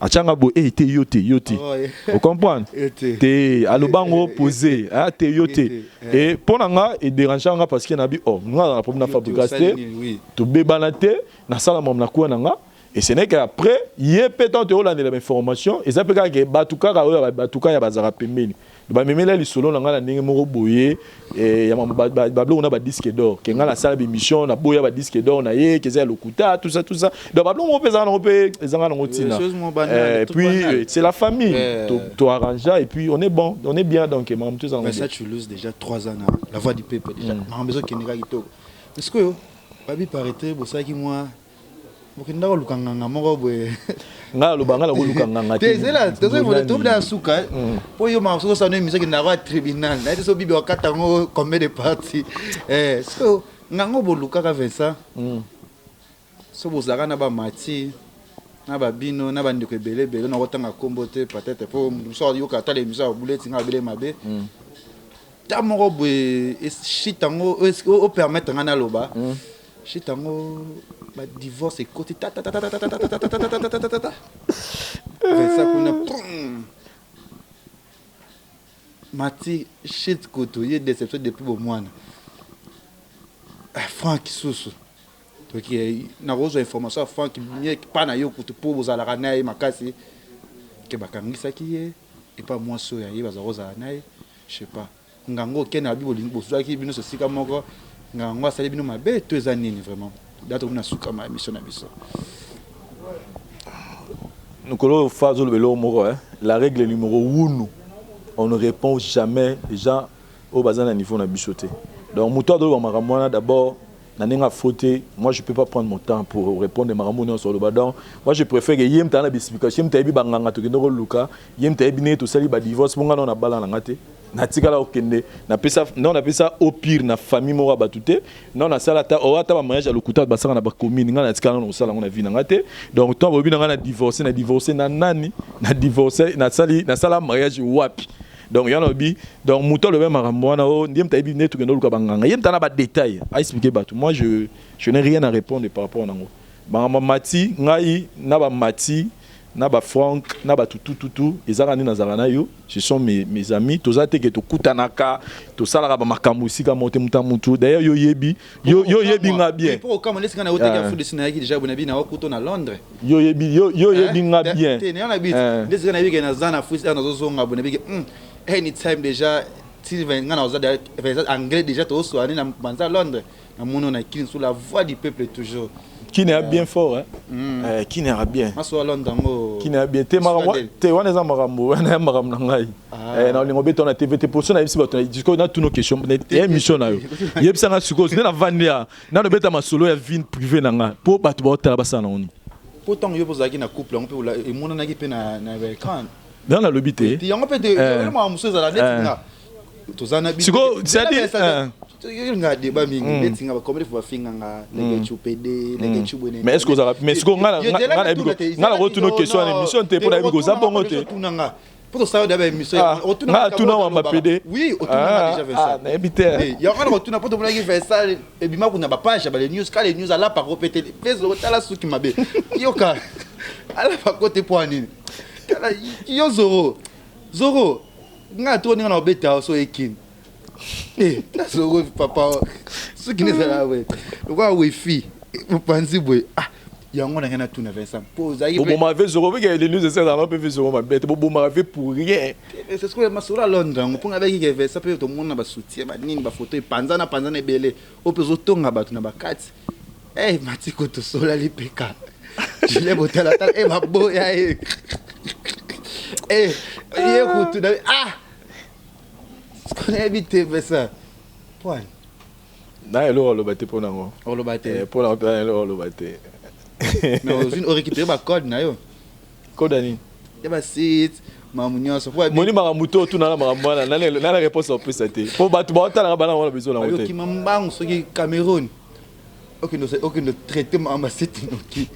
C: achanga bo été yoti vous comprenez te alobango posé ah te yoti et pona nga et dérangeant nga parce que na bi nga na problème na Fabre Grâce to bebana te na sala mom na kuwa nga et ce n'est qu'après yé pétant te holande la information et ça peut que batuka ya bazara pembeni ba memela li solo nga na ndenge moko boye et ya ba blo na ba disque d'or ke nga la sala émission na boya ba disque d'or na ye ke za lokuta tout ça donc ba blo mo pesa na pe ezanga na ngotina et puis c'est la famille to arranger et puis on est bon on est bien donc mam tout ça
B: mais ça tu loses déjà 3 ans la voix du peuple déjà mam besoin que nega kitoko est-ce que babi paraître bosaki moi bokenda ko lukanga moko boye
C: nga lobanga la ko lukanga
B: te zela te zo voler tout la suka po yo ma so sa no émission qui na tribunal na te so bibi okata ngo combien de parties so ngango boluka ka Vincent so bozaka na ba mati na ba bino na ba ndeko ebele bele na kotanga kombo te peut-être pour so yo ka ta les misao bouleti nga bele mabe ta moko boye shitango o permettre nga na loba shitango ba divorce côté ta ta ta ta ta ta ta ta Vincent kuna mati shit koto ye déception depuis bon mois Franck Soussou donc na rozo information Franck mieux pas na yo koto pour vous ala na ye makasi ke bakangisa ki ye et pas moi so ya ye baza roza na ye je sais pas ngango kena bi bolingo bozo ki bino so sika moko ngango asali bino mabe to ezanini vraiment dato na suka ma mission na biso
C: nous collons phase le vélo moko la règle numéro 1 on ne répond jamais les gens au bazar à niveau na bichoté. Donc mouton de maramona d'abord naninga fauté, moi je peux pas prendre mon temps pour répondre maramona sur le badon. Moi je préfère que yem tana explication, yem tayebi banganga to kendo luka, yem tayebi ne to sali ba divorce monga na bala na ngate. Na tikala okende, na pesa non na pesa au pire na famille mora batute, non na sala ta o ata ba mariage à lokuta ba sala na ba commune nga na tikala no sala ngona vie na ngate. Donc toi bobi na divorcer na nani, na divorcer na sala mariage wapi. Donc il y a un bi donc mouton le même maramboana o ndiem tayebi ne to kendo luka banganga. Yem tana ba détail, a expliquer batu. Moi je n'ai rien à répondre par rapport à nango. Ba mati ngai na ba mati na ba Franck na ba tout ezaka na zarana yo ce sont mes amis toza te ke to kutanaka to sala ba makambo sika monte mutu d'ailleurs yo yebi nga bien
B: pour comme les kana oteka fu desina yaki déjà bonabi na okuto na Londres
C: yo yebi nga bien
B: te ne on habite les kana yebi na zana fu na zo zonga bonabi anytime déjà si venga na ozada anglais déjà to so ani na banza Londres na mono na kin sous la voix du peuple toujours
C: qui n'est bien fort qui n'est bien qui n'est bien te wana za marambo na marambo ngai na lingo beto na TV te poso na bisi bato na disco na tous nos questions et mission na yo yebisa nga suko na vandia na no beta masolo ya vie privée na nga po bato ba otala basana oni
B: pourtant yo bozaki na couple on peut et mona na ki pe na écran
C: dans la lobité
B: yango pe de mo amuso za la net nga tozana bi
C: suko c'est-à-dire
B: nga débat mingi betinga ba comment faut finga nga les chupede les chubone
C: mais est-ce que ça mais ce qu'on nga retourner question en émission te pour la bigo ça bongo te
B: pour ça d'abord émission
C: nga tuna wa mapede
B: oui otuna déjà fait ça
C: na ebité
B: ya nga retourner pour pour la faire ça et bima kuna ba page ba les news quand les news ala par répéter les autres ala suki mabe yoka ala pa côté pour nini kala yo zoro nga toni na obeta so ekin so papa ce qui n'est là ouais quoi wifi vous pensez boy yango na ngana tuna Vincent pose ayi
C: bon m'avait zoro que les news c'est dans peu zoro ma bête bon m'avait pour rien
B: c'est ce que masura Londres on peut avec Vincent peut tout monde na ba soutien ba nini ba photo panzana ebele o pezo tonga batu na ba kati matiko to sola lipeka je l'ai boté la table ma boya écoute ce qu'on a évité ça point
C: na elo lo baté pour nango
B: on lo baté
C: pour la lo baté
B: mais on récupérer ba code na yo
C: code ani
B: ya ba site mamunyo so pour
C: moni maramuto tout na maramwana na la réponse au plus c'était pour battu ba tala bana on a besoin na
B: hotel qui mambango so ki Cameroun aucun traitement ambassade noki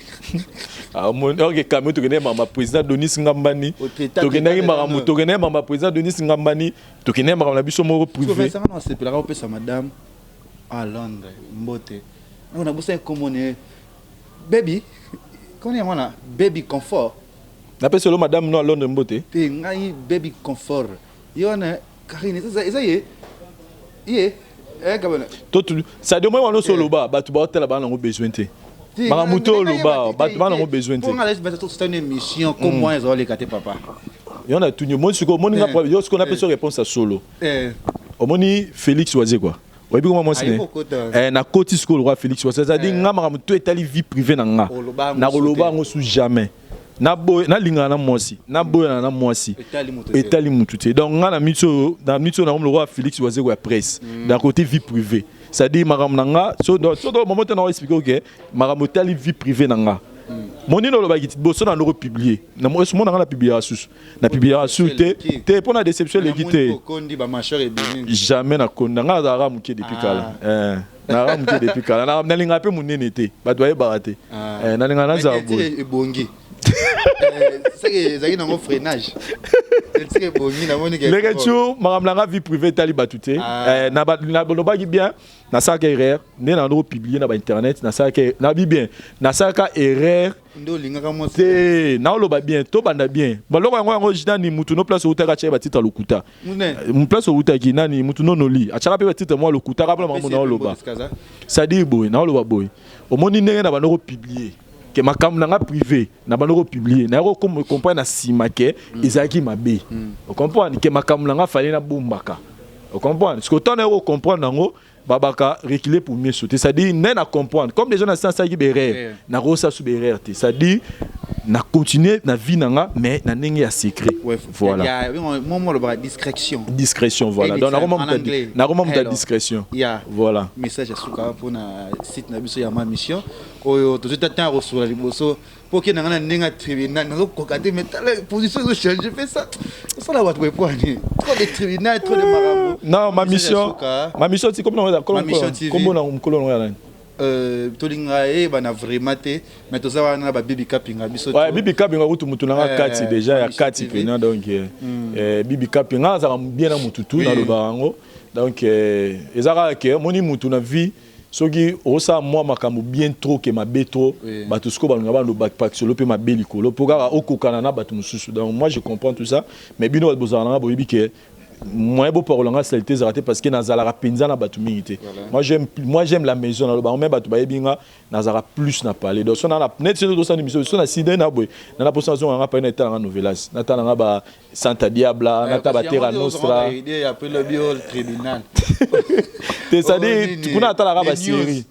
C: mon ok Cameroun to gene mama président Denis Ngambani to gene maramuto to gene mama président Denis Ngambani to gene mama biso moko privé
B: ça on s'appelle la sa madame à Londres mbote on a besoin comme baby comment on a baby confort
C: na pese lo madame no à Londres mbote
B: te ngai baby confort yona Karine ça y
C: ça demande on solo ba batu ba hotel ba na ngo besoin te maramuto lo ba batu ba na ngo besoin te
B: on a laissé c'est une émission comme moi ils ont les gâté papa
C: y on a tout monde ce qu'on appelle ça réponse à solo omoni Félix Oisé quoi ouais bi comment moi c'est na côté school roi Félix Oisé ça dit nga maramuto etali vie privée na nga na koloba ngo sous jamais na linga na mwasi na boya na mwasi etali mutu te donc nga na mitso na le roi Félix Oisé quoi presse d'un côté vie privée ça dit maram nanga so moment on expliquer OK maram etali vie privée nanga moni no lo ba kiti boso na no publier na mo so na publication te pour la déception les guité jamais na konda nga za ra muke depuis kala na muke depuis kala na linga pe munene te bato baye barate na linga na za bo
B: ebongi c'est que ça y a un freinage c'est que bongi na moni que
C: les retours maramlanga vie privée tali batute na bolobaki bien na saka erreur né na ndo publier na ba internet na saka na bi bien na saka erreur
B: ndo linga kama
C: te na loba bien to banda bien baloko yango jina ni mutu no place utaka cha batita lokuta mu place utaki nani mutu no noli achaka pe batita mo lokuta kapela mamu na loba ça dit boy na loba boy omoni ndenge na banoko publier que ma caméra privée na banoko publier na ko comprendre na simake ezaki mabe on comprend que ma caméra fallait na bombaka on comprend ce que ton na comprendre ngo babaka reculer pour mieux sauter ça dit n'a à comprendre comme les gens na sens qui berrer na rosa sous berrer ça dit na continuer na vie nanga mais na ndenge ya secret voilà
B: il y a moment le discrétion
C: voilà donc na comment ta discrétion voilà
B: message à souka pour na site na biso ya ma mission oyo to t'attend ressources liboso pour que na ndenge tribunal na ko kate mais la position de changer fait ça la wat pour aller trop de tribunal trop de marabout
C: non ma mission c'est comme na mkolon ya nani
B: tolinga bana vraiment te mais to ça na ba bibi kapinga biso
C: ouais bibi kapinga kutu mutu na kati déjà ya kati pena donc bibi kapinga ça bien na mututu na lo bango donc ezaka ke moni mutu na vie soki osa moi makambo bien trop que ma betro bato sko ba ngaba lo backpack solo pe ma belikolo pokara okokana na bato mususu donc moi je comprends tout ça mais bino bozana na boyebi ke moi beau pour l'anga saleté zaraté parce que nazala penza na batu mingité moi j'aime la maison na ba même batu ba yebinga nazara plus na parler donc on a la net sur ça émission sur na sida na boy na la position on a pas na tala novelas na tala ba Santa Diabla na ta Terra Nostra
B: idée après le bio tribunal
C: te ça dit kuna tala ba série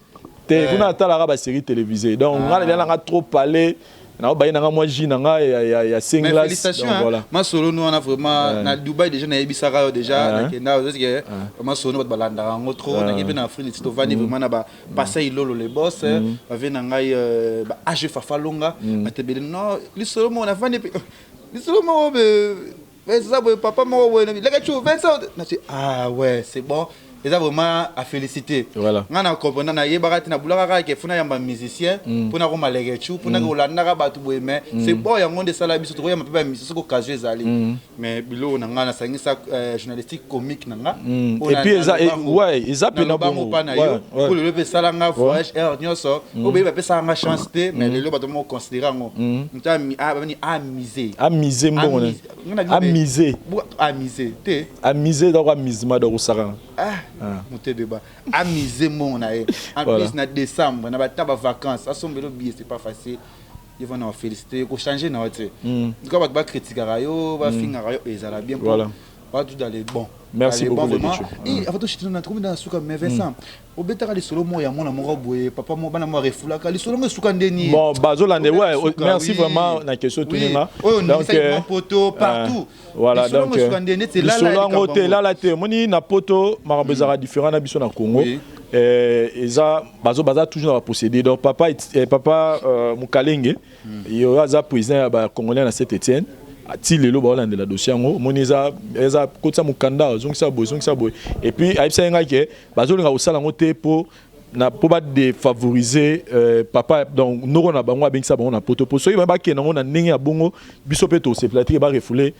C: te kuna tala ba série télévisée donc on a trop parler na ba ina moi jinanga ya singlas
B: félicitations voilà ma solo nous on a vraiment na Dubaï déjà na Ibisara déjà na Kenya parce que ma solo ba balanda ngo trop na ngebe na Afrique to vani vraiment na ba passer ilolo les boss ba vena ngai ba age fafalonga matebele non li solo mo na vani li solo mo mais ça papa mo ouais les gars tu fais ça ah ouais c'est bon et ça vraiment à féliciter
C: voilà
B: ngana comprendre na yebaka na bulaka ke funa yamba musicien pour na ko malegechu pour na ko landaka batu boyeme c'est bon yango de sala biso to yamba pe musicien ko kazo ezali mais bilo na ngana sangisa journalistique comique nanga
C: et puis ouais ils appellent na
B: bon pour le pe sala nga voyage air nyoso o be pe sala nga chance te mais le bato mo considérer ngo ntami amuser
C: mbongo
B: amuser te
C: amuser donc amusement donc ça
B: monter débat amuser mon en plus na décembre na ba vacances asombelo billet c'est pas facile ils vont nous féliciter ko changer na autre quand ba critiquer rayo ba finga rayo ezala bien
C: voilà
B: pas tout dans les bons
C: merci beaucoup
B: et avant tout je te donne trouver dans suka mais Vincent au betaka les solo mo ya mona mo boye papa mo bana mo refulaka les solo mo suka ndeni
C: bon bazolande ouais merci vraiment na question tunima
B: donc poto partout
C: voilà donc les solo ngote là la te moni na poto marabezara différent na biso na Congo eza baza toujours na posséder donc papa Mukalenge yo aza président ba congolais na Saint-Étienne ati lelo ba olande la dossier ngo moniza eza kotsa mukanda zongisa boy et puis aipsa nga ke bazolinga osala ngo te po na po ba défavoriser papa donc noro na bango abengisa bango na poto po soki ba kena ngo na ndenge ya bongo biso pe to se platir ba refouler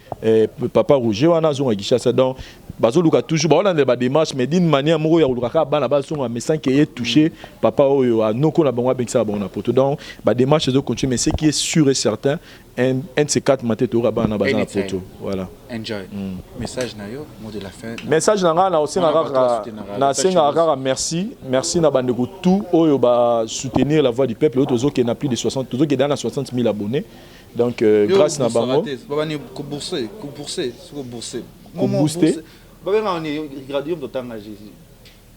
C: papa Roger wana zonga Gishasa donc bazoluka toujours ba olande ba démarche mais d'une manière moko ya luka ka bana ba songa mais sans qu'il ait touché papa oyo anoko na bango abengisa bango na poto donc ba démarche de continuer mais ce qui est sûr et certain un de ces quatre matins tu auras bana bazana poto voilà
B: enjoy message na yo mot de la fin
C: message na aussi na senga merci na bandeko tout oyo ba soutenir la voix du peuple otozo qui n'a plus de 60 tozo qui dans 60 000 abonnés donc grâce na bango
B: babani ko bourser baba ngani radio de tanga Jésus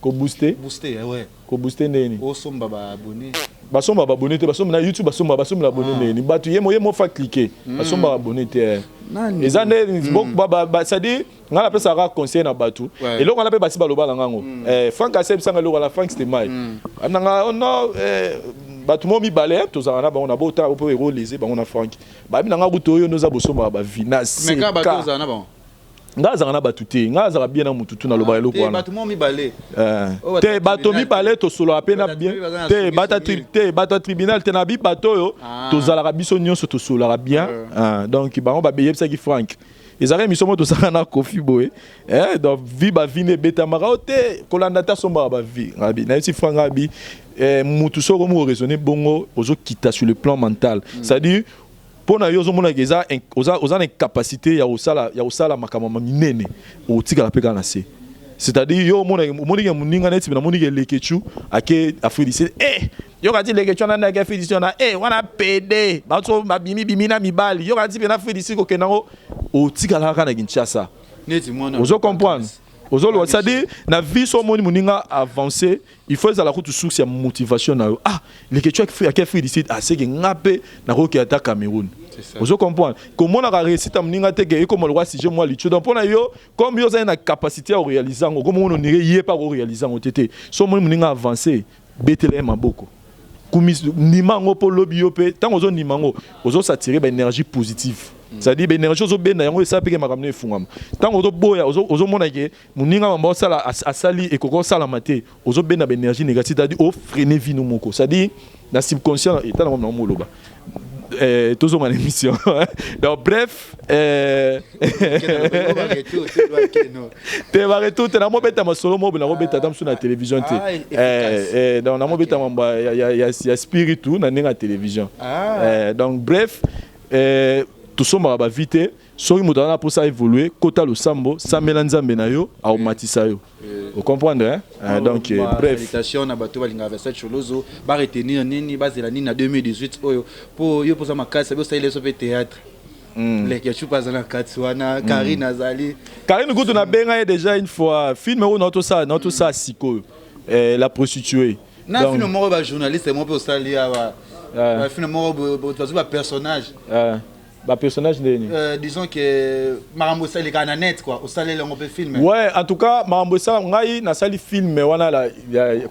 C: ko booster
B: ouais
C: ko booster neni
B: o somba ba abonné
C: basomba ba abonné te basomba na YouTube basomba la abonné neni batu yemo fa cliquer basomba abonné te ezane bok ba ça dit ngala pesa ka conseil na batu et là on a pe basi baloba ngango Frank Aseb sanga lo la Frank c'était mai ananga no batu mo mi balé to za na ba on a bota po ero leser ba on a Frank ba mi nanga kuto yo no za bosomba ba vina
B: mais ka ba to za na ba
C: ngaza na batuté ngaza bien na mututu na loba eloko wana
B: bato mo mi balé
C: te bato mi balé to solo apena bien te bata tribunal te na bi bato yo to zala biso nyonso to solo bien donc bango ba beyebisa ki frank ezaka émission to sala na Kofi Boy donc vi ba vine beta mara te kolanda ta somba ba vi ngabi na si frank ngabi mutu soko mo raisonner bongo ozo kita sur le plan mental c'est-à-dire pour na yo zo mona geza oza na capacité ya osala makamama minene o tika la peka na se c'est-à-dire yo mona muninga neti na moniga lekechu ake afridise yo kati lekechu na na afridise na wana pede bato mabimi na mibali yo kati na afridise ko kenango o tika la kana Kinshasa
B: neti mona
C: ozo comprendre Ozolo, c'est-à-dire, na vie so moni muninga avancer, il faut la route source ya motivation na yo. Les que tu as fait ici, c'est que ngapé na ko ki ata Cameroun. Ozo comprendre. Comment on a réussi à muninga te que comme le roi si je moi licho. Donc pour na yo, comme yo za na capacité à réaliser, comment on ne yé pas réaliser en tété. So moni muninga avancer, betele maboko. Kumis nimango po lobby yo pe, tant ozo nimango, ozo s'attirer ba énergie positive. C'est-à-dire l'énergie ozo bena yango esa peke makamne fungama tant ozo boya ozo mona ke muninga mamba sala asali ekoko sala mate ozo bena ba énergie négative c'est-à-dire o freiner vie no moko c'est-à-dire na subconscient état na mona moloba toujours mon émission donc bref te bareto te na mo beta masolo mo na mo beta tam sur la télévision te donc na mo beta mamba ya spiritu na ninga télévision donc bref tout ça m'a vite soki mutana pour ça évoluer kota le sambo samela nzambe na yo aomatisa yo vous comprenez donc bref
B: félicitations na bato balinga verset cholozo ba retenir nini bazela nini na 2018 oyo pour yo posa makasi bo ça so pe théâtre les que tu passes na Katswana Karine Azali
C: Karine goûte na benga déjà une fois film ou notre ça siko la prostituée
B: na film mo ba journaliste mo pe sali aba film mo ba personnage
C: personnage
B: disons que Marambo Sali net quoi au salé on peut filmer
C: ouais en tout cas Marambo Sali ngai na sali film wana la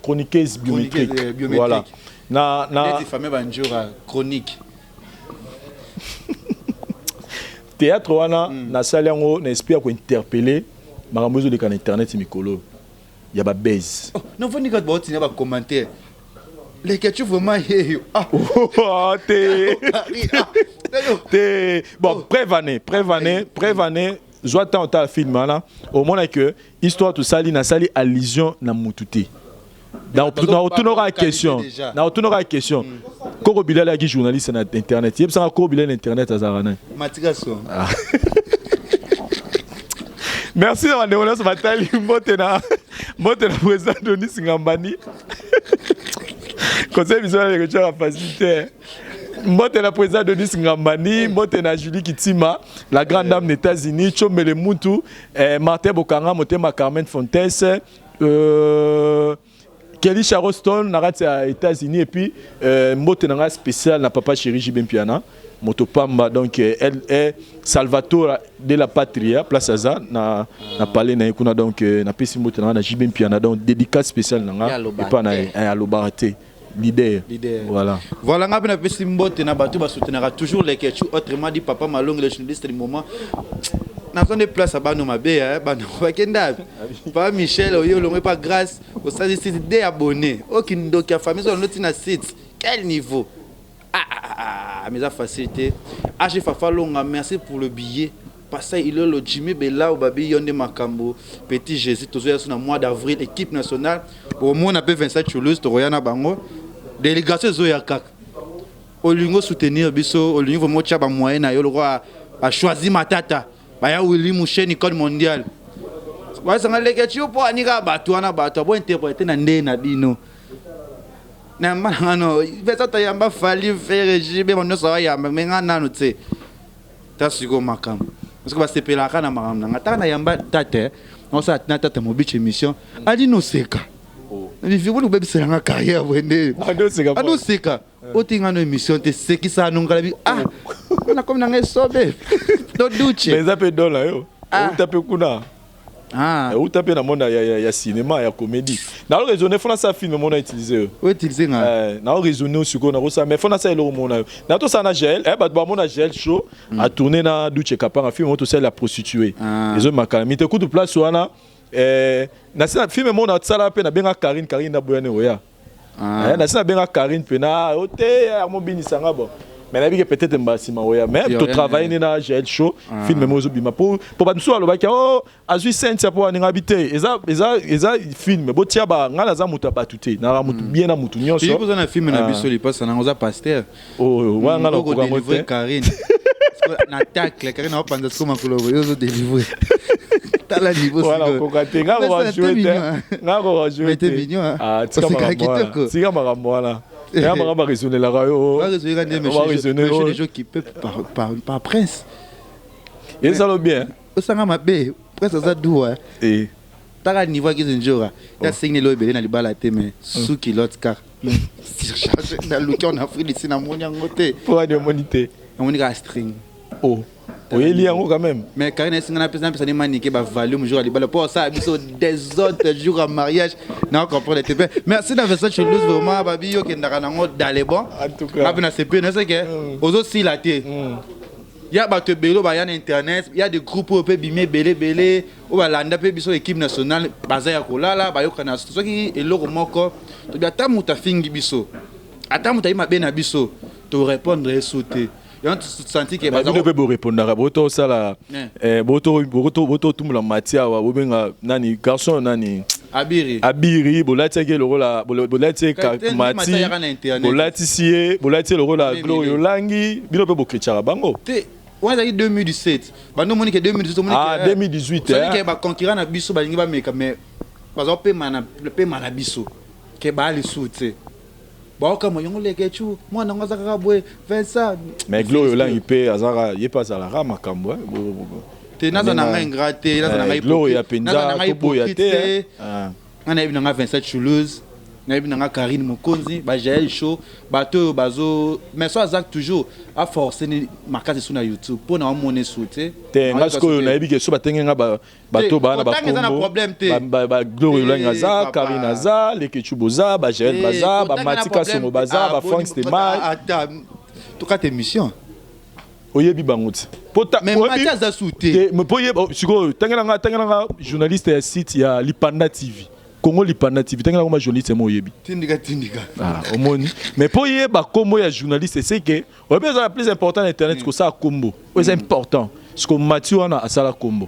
C: chroniqueuse biométrique voilà na
B: des fameux banjura chronique
C: théâtre wana na sali ngo na esprit ko interpeller Marambo zo de kan internet mikolo ya ba base
B: non faut ni ka ba tinya ba commentaire les que tu vraiment
C: bon prévané joie tant ta film là au moins que histoire tout ça na sali allusion na mututé dans tout aura question dans tout aura question Koko Bilal qui journaliste na internet yeb ça Koko Bilal internet azarana
B: Matikaso
C: merci na ndona so batali motena président Denis Ngambani conseil visuel de la facilité Mbote la présidente Denis Ngambani, Mbote na Julie Kitima, la grande dame des États-Unis, Chomele Moutou, Martin Bokanga, Motema Carmen Fontes, Kelly Charleston, Narati aux États-Unis, et puis Mbote Nanga spécial na papa chéri Jibempiana, Motopamba, donc elle est Salvatore de la Patria, place Aza, na palais na Ekuna, donc na Pessi Mbote Nanga na Jibempiana, donc dédicace spéciale Nanga, et pas na Alobarate. L'idée. Voilà.
B: Voilà, on a fait mbote na batu ba soutenir toujours les questions autrement dit papa malong le journaliste du moment. Na zone de place à bano mabe ba no bakenda. Pas Michel oyo longue pas grâce au stade des abonnés. Aucune donc la famille sur notre site. Quel niveau? Mes facilité. J'ai Fafa longa merci pour le billet. Parce qu'il est le Jimmy Bella ou Babi Yonde Makambo, Petit Jésus, tout ça, c'est le mois d'avril, équipe nationale. Au moins, on a 27 Toulouse, Royana Bango. Délégation Zoyakak. Au lieu soutenir Bisso, au lieu de moitié de moyen, il a choisi Matata. Baya Willy Mouché, Nicole Mondial. C'est un légature pour Anika Batouana Batou, pour interpréter Nandé Nadino. Non, il fait ça, il a fallu faire régime, mais on ne saurait pas, mais on tu sais. T'as su comment Makam. Parce que c'est la kana Makam. Attends, il y a un tate. On s'est atteint à mon bitch émission. A dit nous c'est quoi. Il faut que c'est la carrière. Ah nous c'est quoi. Au tinga no émission, c'est qui ça nous galabi. Ah, on a comme un sauvé. Don't do it.
C: Mais ça peut donner yo. On tape kuna.
B: Ah.
C: Ou tapé na monde ya cinéma ya comédie. Na raisonner faut ça film mon a utilisé.
B: Oui, utiliser nga.
C: Na raisonner sur ko na ko ça mais faut na ça le mon. Na to ça na gel, ba mon a gel show a tourner na Duche Kapanga film to ça la prostituée. Les hommes makamite coup de place wana na ça film mon a ça la pe na benga Karine na boyane oya. Na ça benga Karine pe na oté mo binisanga bon. Mais la vie peut-être mbassima oya mais to travailler na gel show film mozo bima pour ba nso aloba ka oh azui sentia pour aninga habiter eza film bo tia ba ngala za muta batute na mutu bien na mutu nyonso
B: tu besoin na film na biso li passe na ngoza pasteur
C: oh wa ngala ko
B: délivrer Karine na tacle Karine na panza ko makolo yo zo délivrer tala niveau
C: voilà ko katenga ko jouer nga ko jouer
B: te mignon
C: ah tika makambo wana et on va raisonner la radio. On va raisonner
B: les gens qui peuvent par prince.
C: Et ça va bien.
B: Au sang ma bé, presque ça doit.
C: Et
B: t'as niveau qui est un jour. T'as signé le belé na li bala té mais sous kilote car. Surcharge dans le on a pris ici na monia ngoté.
C: Pour aller moniter.
B: On est string.
C: Oh. Oui, il y a quand même.
B: Mais Karine c'est un personne personne maniqué ba volume jour ali bala pour ça biso des autres jours à mariage. Non comprendre les TP. Merci d'avoir ça chez nous vraiment babi yo kendaka nango dans les bons.
C: En tout cas.
B: Abina CP ne sais que aux autres si la té. Il y a bateau bélo ba y a internet, il y a des groupes au peu bimé belé ou ba landa pe biso équipe nationale baza ya kolala ba yo kana so ki eloko moko to bia tamuta fingi biso. Atamuta ima bena biso to répondre et sauter. Et on senti que
C: baza ko be répondre à boto ça là boto tout la matière wa benga nani garçon nani abiri bolati ke loro la bolati mati bolati loro la glorio langi bilo pe bokrichara bango
B: te wana 2017 bando moni ke 2018 moni
C: ke 2018
B: ça que ba concurrent na biso ba lingi ba meka mais bazo pe mana biso ke ba li soute ba kama yongo leke chu mwana ngaza kakabwe Vincent
C: mais glorio langi pe azara yepa za la makambo
B: te naza na ngai ingrate naza na ngai
C: gloria penza to boya te
B: ana ibina nga Vincent Toulouse na ibina nga Karine Mokonzi ba Jaël Show bato bazo mais so azak toujours a forcer ni makasi sur na YouTube pour na monnaie sauter
C: te ngasko na ibike so batenge nga bato ba na ba ba gloria langa za Karine za leke chuboza ba Jaël baza ba matika somo baza ba Frank Stemai
B: tout cas tes missions
C: oyebi banguti
B: mais Mathias a sauté
C: me poye siko tangela nga journaliste ya site ya Lipanda TV Congo Lipanda TV tangela nga journaliste mo oyebi
B: tindika
C: ah omoni mais poye ba kombo ya journaliste c'est que o besoin plus important internet que ça kombo c'est important parce que Mathieu wana asala kombo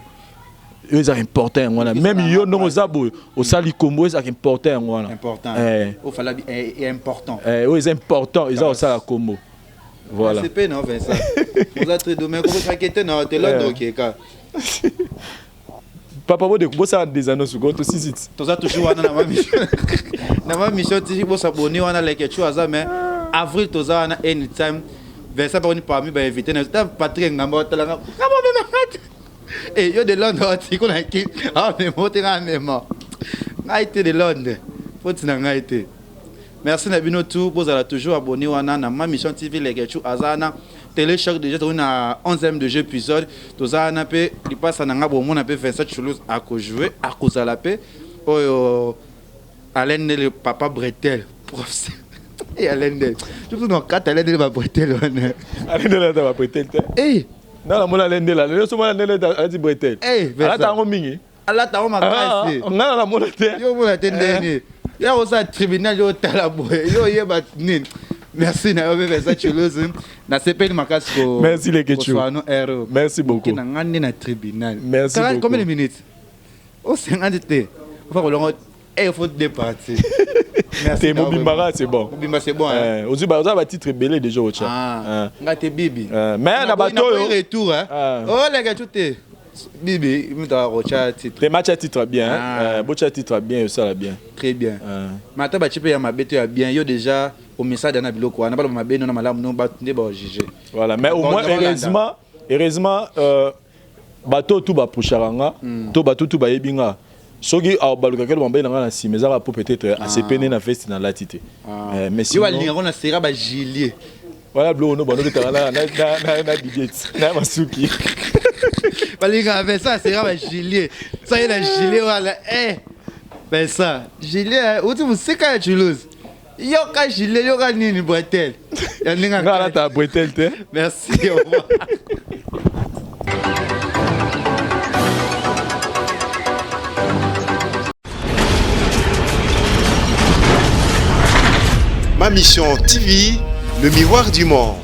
C: c'est important wana même yo no zabo o sali kombo c'est important wana
B: important o fala est important
C: oui c'est important ils ont ça kombo. Voilà.
B: C'est pas non Vincent. Vous êtes demain comment ça quitter non de Londres OK ka.
C: Papa bo de ko ça des annonces go to site.
B: To ça toujours wana na ma mission. Na ma mission ti bo s'abonner wana like tu aza mais avril to za wana anytime Vincent pas parmi ba inviter na Patrick ngamba talanga. Comment même et yo de Londres ti ko na ki ah mais motera même. Ngaite de Londres. Faut na ngaite. Merci Nabino tout pour aller toujours abonné wana na ma mission TV les gars azana télécharge déjà on a 11e de jeu épisode tozana pe li passe na ngabo mona pe Vincent Toulouse a ko jouer a ko zala pe oyo Alain le papa Bretel professeur et Alain je vous non quatre Alain le Bretel
C: Alain le papa Bretel
B: eh
C: na mona Alain la le so mona Alain a dit Bretel ala ta ngo mingi
B: ala ta ngo makasi
C: ngana la mona te
B: yo mona te ndeni ya osa tribunal yo tala boy yo yeba nini merci na yo Vincent Toulouse na sepeli makasi ko
C: merci les Ketchu merci beaucoup
B: na ngani na tribunal
C: merci beaucoup
B: combien de minutes o 50 te faut que l'on il faut départir
C: merci Mobimba c'est bon
B: Mobimba c'est bon hein
C: aujourd'hui ba za ba titre belé déjà au chat
B: ngate bibi
C: mais na bato yo
B: retour hein oh les gars tout est Bibi, il doit rechercher titre.
C: Les matchs à titre bien, beau titre bien, ça va bien.
B: Très bien. Maintenant, tu peux y ma bête bien. Yo déjà au message d'un abilo quoi. On n'a pas ma bête, on a malade, non pas juger.
C: Voilà, mais au moins heureusement, bateau tout ba pusharanga, tout bateau tout ba yebinga. Soki a baluka kelo mambé na si mais ça pour peut-être assez peiner na feste na latité. Mais si
B: yo ali on a sera ba gilet.
C: Voilà blo no bano de na bidget na masuki.
B: Ben ça, c'est un gilet. Ça, il a un gilet, voilà. Ben ça, gilet, où tu me sais quand tu l'oses? Il y a un gilet, il y a une bretelle.
C: Voilà ta bretelle, t'es.
B: Merci, au revoir.
A: Ma mission TV, le miroir du monde.